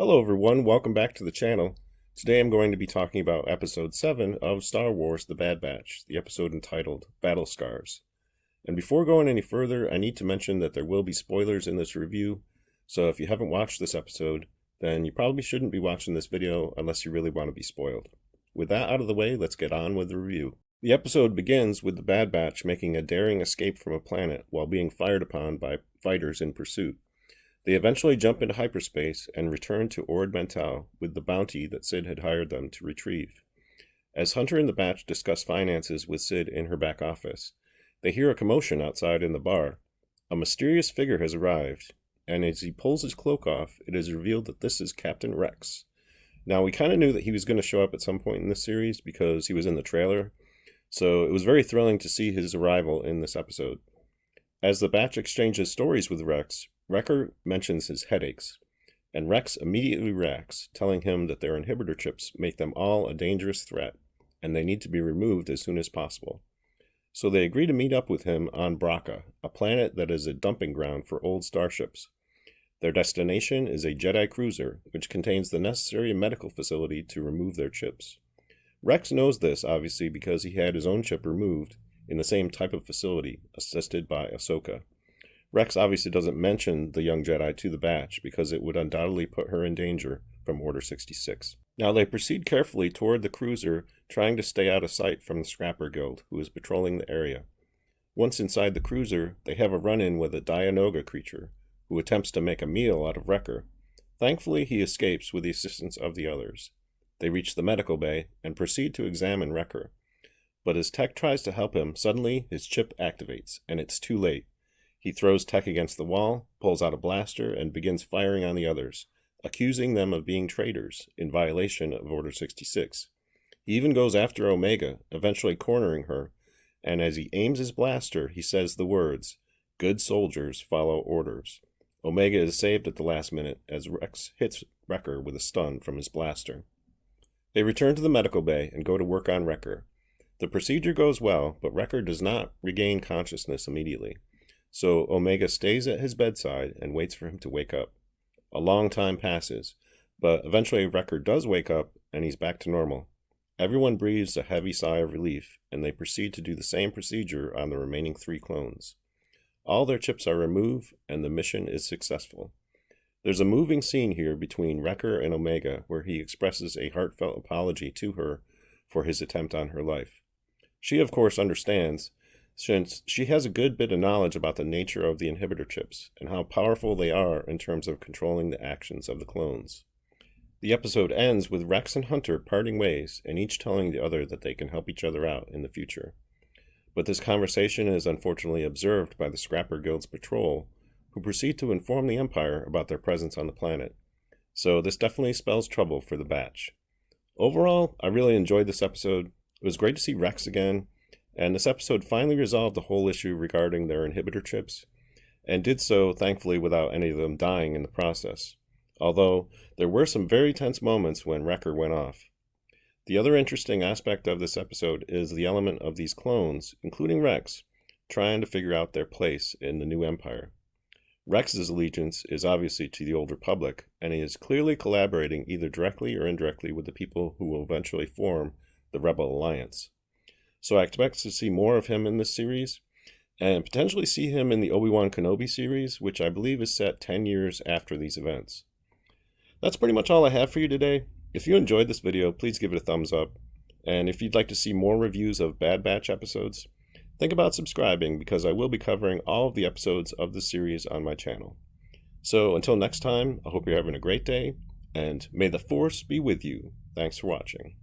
Hello everyone, welcome back to the channel. Today I'm going to be talking about episode 7 of Star Wars The Bad Batch, the episode entitled Battle Scars. And before going any further, I need to mention that there will be spoilers in this review, so if you haven't watched this episode, then you probably shouldn't be watching this video unless you really want to be spoiled. With that out of the way, let's get on with the review. The episode begins with the Bad Batch making a daring escape from a planet while being fired upon by fighters in pursuit. They eventually jump into hyperspace and return to Ord Mantell with the bounty that Cid had hired them to retrieve. As Hunter and the Batch discuss finances with Cid in her back office, they hear a commotion outside in the bar. A mysterious figure has arrived, and as he pulls his cloak off, it is revealed that this is Captain Rex. Now, we kind of knew that he was going to show up at some point in this series because he was in the trailer, so it was very thrilling to see his arrival in this episode. As the Batch exchanges stories with Rex, Wrecker mentions his headaches, and Rex immediately reacts, telling him that their inhibitor chips make them all a dangerous threat, and they need to be removed as soon as possible. So they agree to meet up with him on Bracca, a planet that is a dumping ground for old starships. Their destination is a Jedi cruiser, which contains the necessary medical facility to remove their chips. Rex knows this, obviously, because he had his own chip removed in the same type of facility, assisted by Ahsoka. Rex obviously doesn't mention the young Jedi to the Batch because it would undoubtedly put her in danger from Order 66. Now they proceed carefully toward the cruiser, trying to stay out of sight from the Scrapper Guild, who is patrolling the area. Once inside the cruiser, they have a run-in with a Dianoga creature, who attempts to make a meal out of Wrecker. Thankfully, he escapes with the assistance of the others. They reach the medical bay and proceed to examine Wrecker. But as Tech tries to help him, suddenly his chip activates, and it's too late. He throws Tech against the wall, pulls out a blaster, and begins firing on the others, accusing them of being traitors in violation of Order 66. He even goes after Omega, eventually cornering her, and as he aims his blaster, he says the words, "Good soldiers follow orders." Omega is saved at the last minute as Rex hits Wrecker with a stun from his blaster. They return to the medical bay and go to work on Wrecker. The procedure goes well, but Wrecker does not regain consciousness immediately. So Omega stays at his bedside and waits for him to wake up. A long time passes, but eventually Wrecker does wake up and he's back to normal. Everyone breathes a heavy sigh of relief, and they proceed to do the same procedure on the remaining 3 clones. All their chips are removed, and the mission is successful. There's a moving scene here between Wrecker and Omega where he expresses a heartfelt apology to her for his attempt on her life. She, of course, understands, since she has a good bit of knowledge about the nature of the inhibitor chips and how powerful they are in terms of controlling the actions of the clones. The episode ends with Rex and Hunter parting ways and each telling the other that they can help each other out in the future. But this conversation is unfortunately observed by the Scrapper Guild's patrol, who proceed to inform the Empire about their presence on the planet. So this definitely spells trouble for the Batch. Overall, I really enjoyed this episode. It was great to see Rex again, and this episode finally resolved the whole issue regarding their inhibitor chips, and did so, thankfully, without any of them dying in the process. Although, there were some very tense moments when Wrecker went off. The other interesting aspect of this episode is the element of these clones, including Rex, trying to figure out their place in the new Empire. Rex's allegiance is obviously to the Old Republic, and he is clearly collaborating either directly or indirectly with the people who will eventually form the Rebel Alliance. So I expect to see more of him in this series, and potentially see him in the Obi-Wan Kenobi series, which I believe is set 10 years after these events. That's pretty much all I have for you today. If you enjoyed this video, please give it a thumbs up, and if you'd like to see more reviews of Bad Batch episodes, think about subscribing because I will be covering all of the episodes of the series on my channel. So until next time, I hope you're having a great day, and may the Force be with you. Thanks for watching.